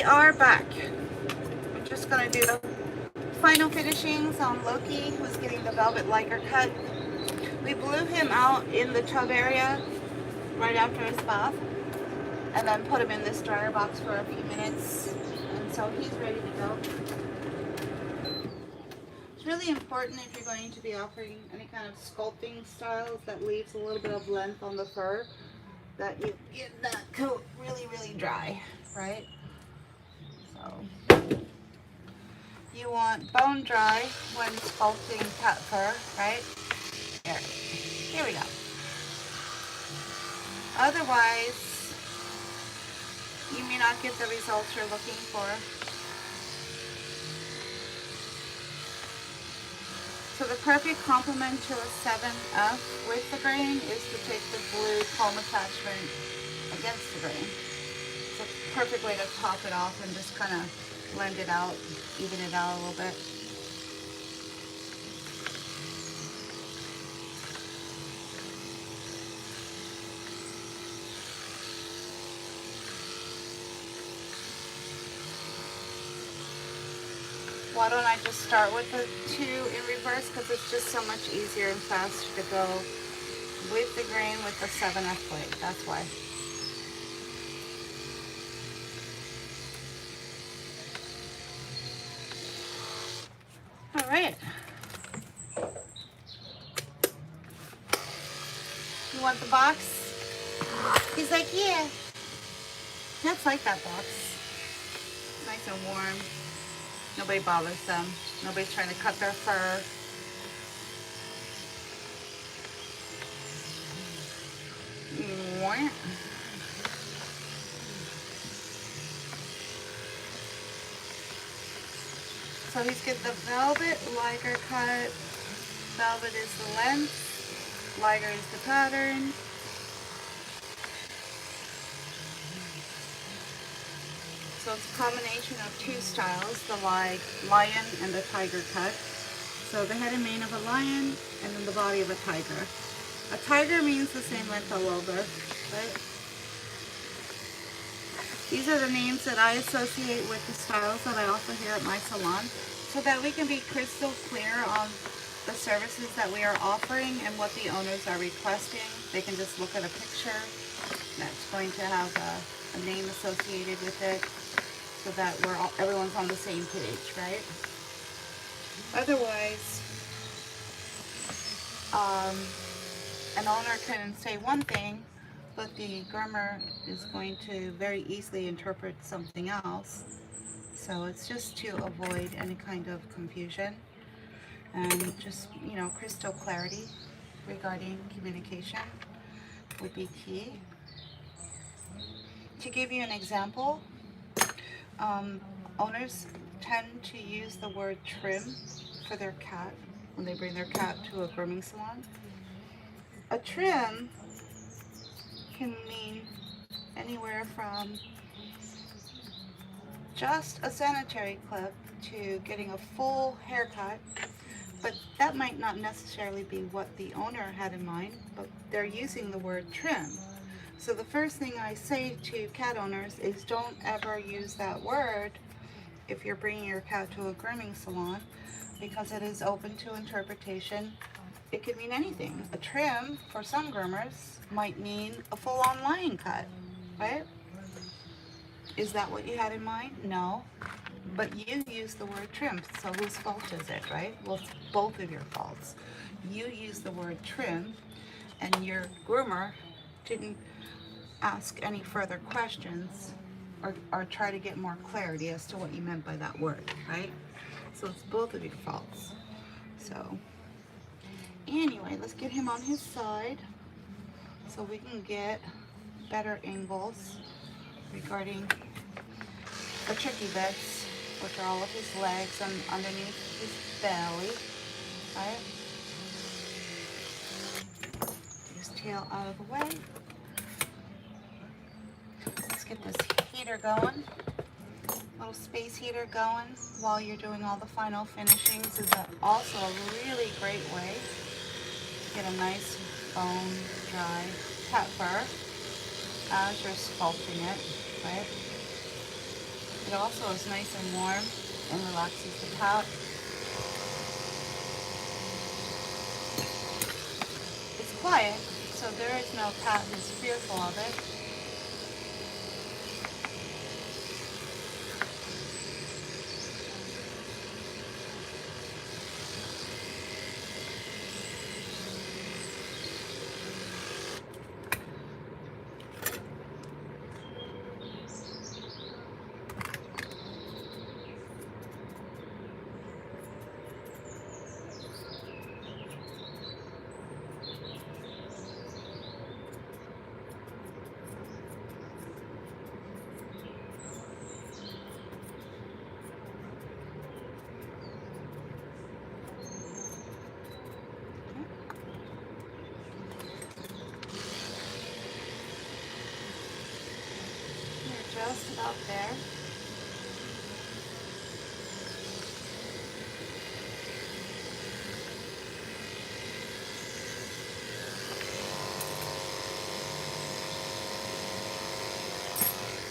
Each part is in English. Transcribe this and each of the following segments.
are back. I'm just gonna do the final finishings on Loki, who's getting the velvet Liger cut. We blew him out in the tub area right after his bath, and then put him in this dryer box for a few minutes, and so he's ready to go. It's really important if you're going to be offering any kind of sculpting styles that leaves a little bit of length on the fur, that you get that coat really, really dry, right? So you want bone dry when sculpting cat fur, right? Here we go. Otherwise, you may not get the results you're looking for. So the perfect complement to a 7F with the grain is to take the blue comb attachment against the grain. It's a perfect way to top it off and just kind of blend it out, even it out a little bit. Why don't I just start with the 2 in reverse, because it's just so much easier and faster to go with the grain with the 7F blade. That's why. All right. You want the box? He's like, yeah. Cats like that box. It's nice and warm. Nobody bothers them. Nobody's trying to cut their fur. So he's got the velvet Liger cut. Velvet is the length. Liger is the pattern. So it's a combination of 2 styles, the lion and the tiger cut. So the head and mane of a lion, and then the body of a tiger. A tiger means the same length all over, right? These are the names that I associate with the styles that I offer here at my salon, so that we can be crystal clear on the services that we are offering and what the owners are requesting. They can just look at a picture that's going to have a name associated with it, so that everyone's on the same page, right? Otherwise, an owner can say one thing, but the groomer is going to very easily interpret something else. So it's just to avoid any kind of confusion and just, crystal clarity regarding communication would be key. To give you an example, owners tend to use the word trim for their cat when they bring their cat to a grooming salon. A trim can mean anywhere from just a sanitary clip to getting a full haircut, but that might not necessarily be what the owner had in mind, but they're using the word trim. So the first thing I say to cat owners is don't ever use that word if you're bringing your cat to a grooming salon, because it is open to interpretation. It could mean anything. A trim for some groomers might mean a full-on lion cut, right? Is that what you had in mind? No. But you used the word trim, so whose fault is it, right? Well, it's both of your faults. You used the word trim, and your groomer didn't ask any further questions or try to get more clarity as to what you meant by that word, right? So it's both of your faults. So anyway, let's get him on his side so we can get better angles regarding the tricky bits, which are all of his legs and underneath his belly, right? Get his tail out of the way. Let's get this heater going. Little space heater going while you're doing all the final finishings is also a really great way to get a nice bone dry cat fur as you're sculpting it, right? It also is nice and warm and relaxes the pout. It's quiet, so there is no cat who's fearful of it. Just about there.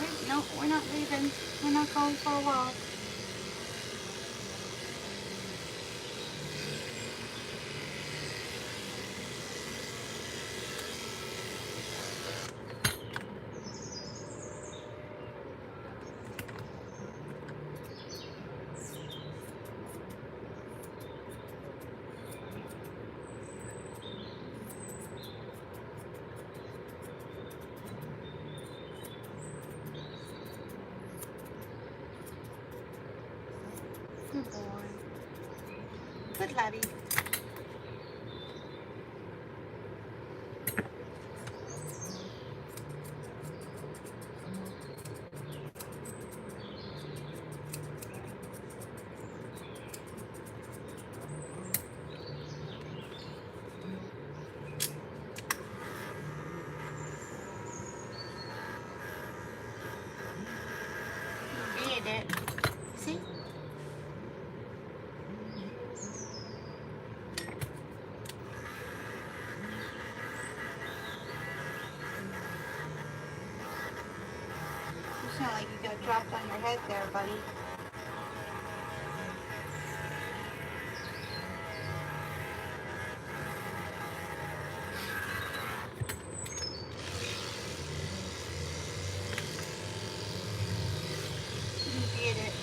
Wait, no, we're not leaving. We're not going for a walk. Good boy. Good laddie. You did it. See? You sound like you got dropped on your head there, buddy. You did it.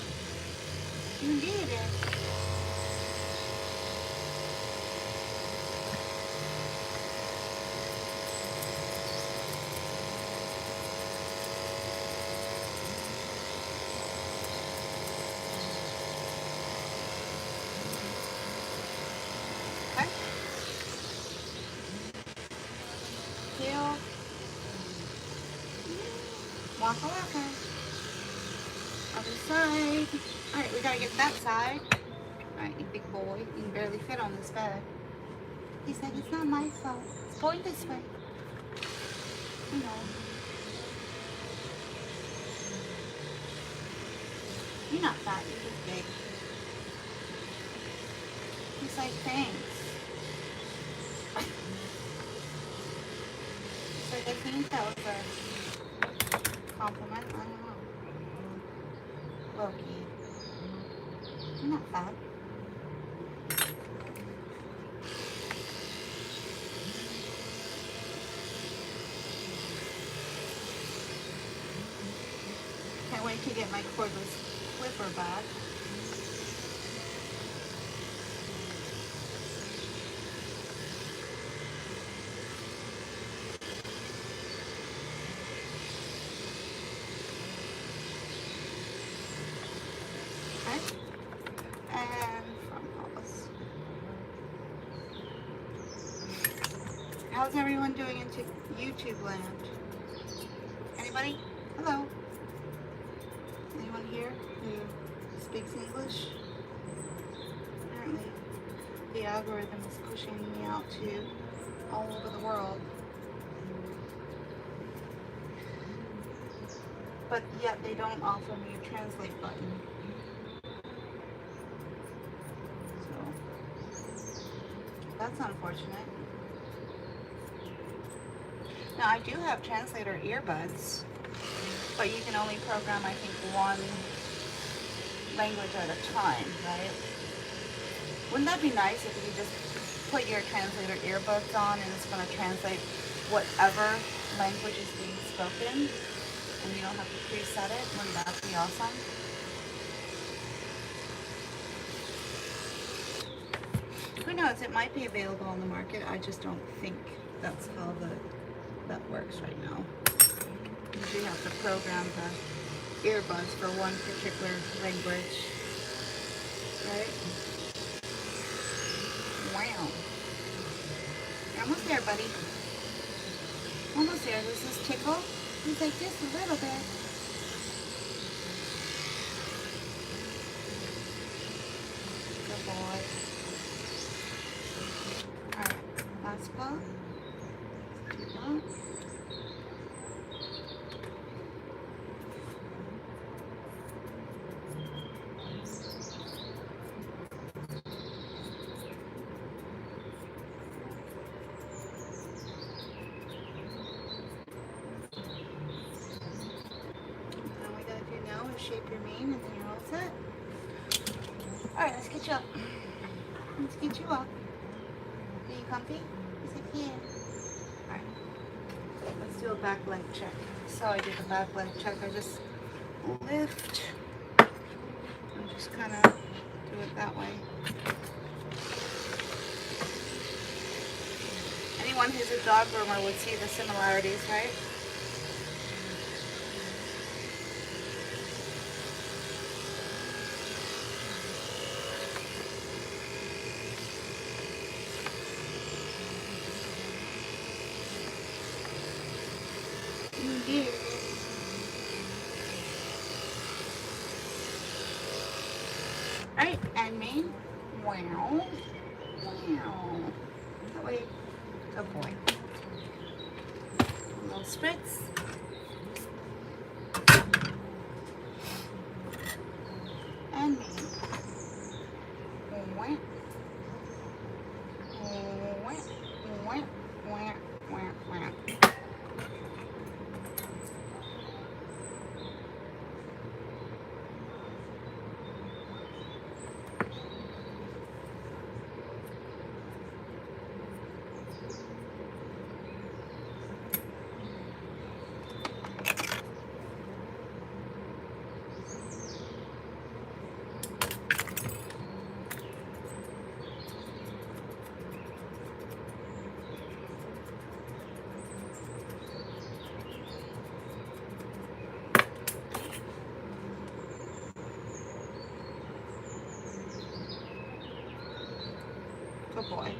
You did it. Okay. Heel. Waka waka. Other side. Alright, we gotta get that side. Alright, you big boy. You can barely fit on this bed. He said, it's not my fault. It's going this way. You know. You're not fat, you're just big. He's like, thanks. He's like, I think that was a compliment. I don't know. Loki. You're not fat. Can't wait to get my cordless clipper back. Okay. And from Paul's. How's everyone doing into YouTube land? Anybody? Hello? Anyone here who speaks English? Apparently the algorithm is pushing me out to all over the world. But yet they don't offer me a translate button. So that's unfortunate. Now I do have translator earbuds, but you can only program I think one language at a time, right? Wouldn't that be nice if you just put your translator earbuds on and it's going to translate whatever language is being spoken and you don't have to preset it? Wouldn't that be awesome? Who knows? It might be available on the market. I just don't think that's how that works right now. You have to program the earbuds for one particular language, right? Wow. You're almost there, buddy. Almost there. Does this tickle? He's like, just a little bit. Good boy. Alright, last paw. Two paws. Shape your mane and then you're all set. Alright, let's get you up. Let's get you up. Are you comfy? Is it here? Alright. Let's do a back leg check. So I did the back leg check. I just lift and just kind of do it that way. Anyone who's a dog groomer would see the similarities, right? Right, and mane. Wow. Wow. That way. Good boy. A little spritz. And mane. Wah. Wah. Wah. Wah. Wah. Wah. Good boy.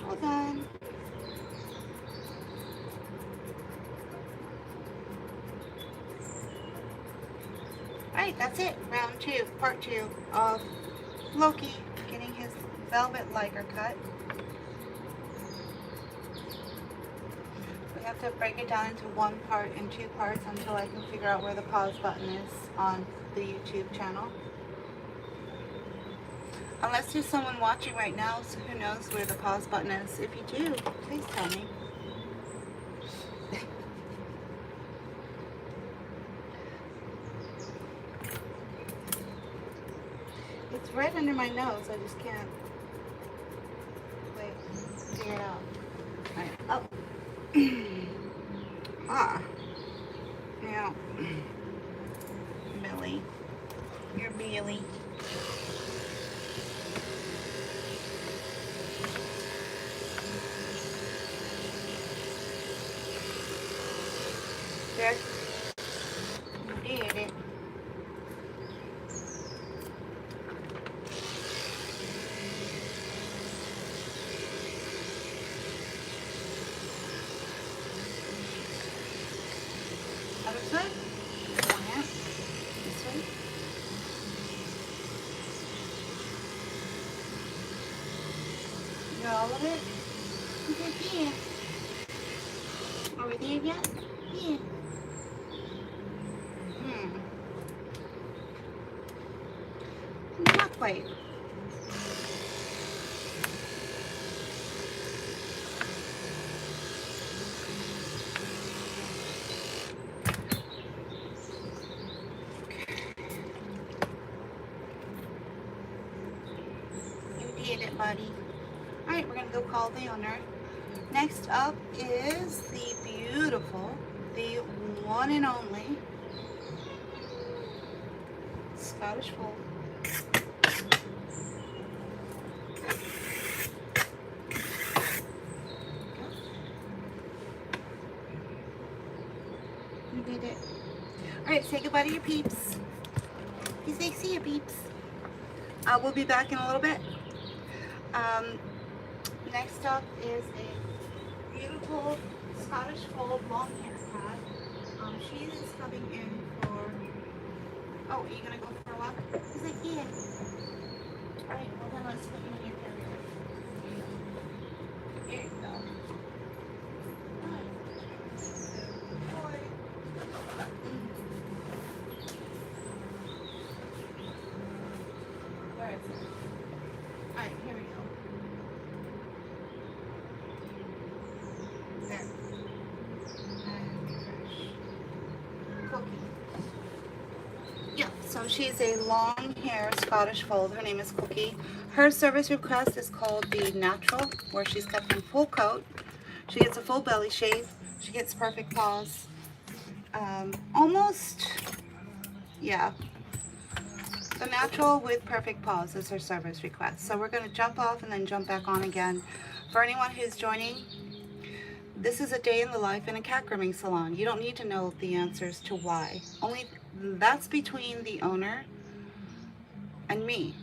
All done. Alright, that's it. Round 2, part 2 of Loki getting his velvet liger cut. We have to break it down into one part and 2 parts until I can figure out where the pause button is on the YouTube channel. Unless there's someone watching right now, so who knows where the pause button is. If you do, please tell me. It's right under my nose, I just can't figure it out. Alright, up. Ah. Now, Billy. You're Billy. There. You did it. Other side? Yeah. This way. You got all of it? Okay, yeah. Are we there yet? Yeah. Not Wait. You did it, buddy. Alright, we're going to go call the owner. Next up is the beautiful, the one and only Scottish Fold. You did it. Alright, say goodbye to your peeps. You say see you, peeps. We'll be back in a little bit. Next up is a beautiful Scottish Fold long hair cat. She is coming in for... Oh, are you going to go for a walk? Because I can. Alright, well then let's put you in your carrier. Here you go. Alright. Boy. Where is it? Alright, here we go. There. And refresh. Cookie. Yeah, so she's a long hair Scottish Fold. Her name is Cookie. Her service request is called the Natural, where she's kept in full coat. She gets a full belly shave. She gets perfect paws. Almost, yeah. The Natural with perfect paws is her service request. So we're going to jump off and then jump back on again. For anyone who's joining, this is a day in the life in a cat grooming salon. You don't need to know the answers to why. Only that's between the owner and me.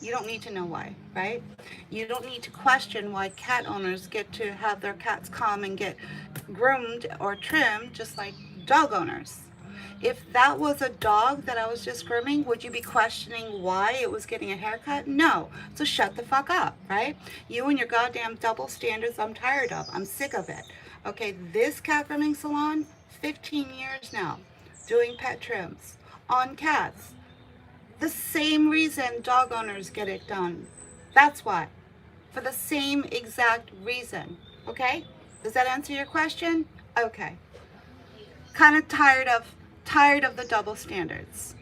You don't need to know why, right? You don't need to question why cat owners get to have their cats come and get groomed or trimmed just like dog owners. If that was a dog that I was just grooming, would you be questioning why it was getting a haircut? No. So shut the fuck up, right? You and your goddamn double standards, I'm tired of. I'm sick of it. Okay, this cat grooming salon, 15 years now, doing pet trims on cats. The same reason dog owners get it done. That's why. For the same exact reason. Okay? Does that answer your question? Okay. Kind of tired of the double standards.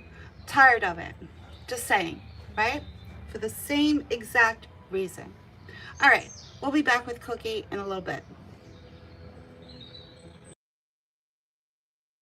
Tired of it. Just saying, right? For the same exact reason. All right, we'll be back with Cookie in a little bit.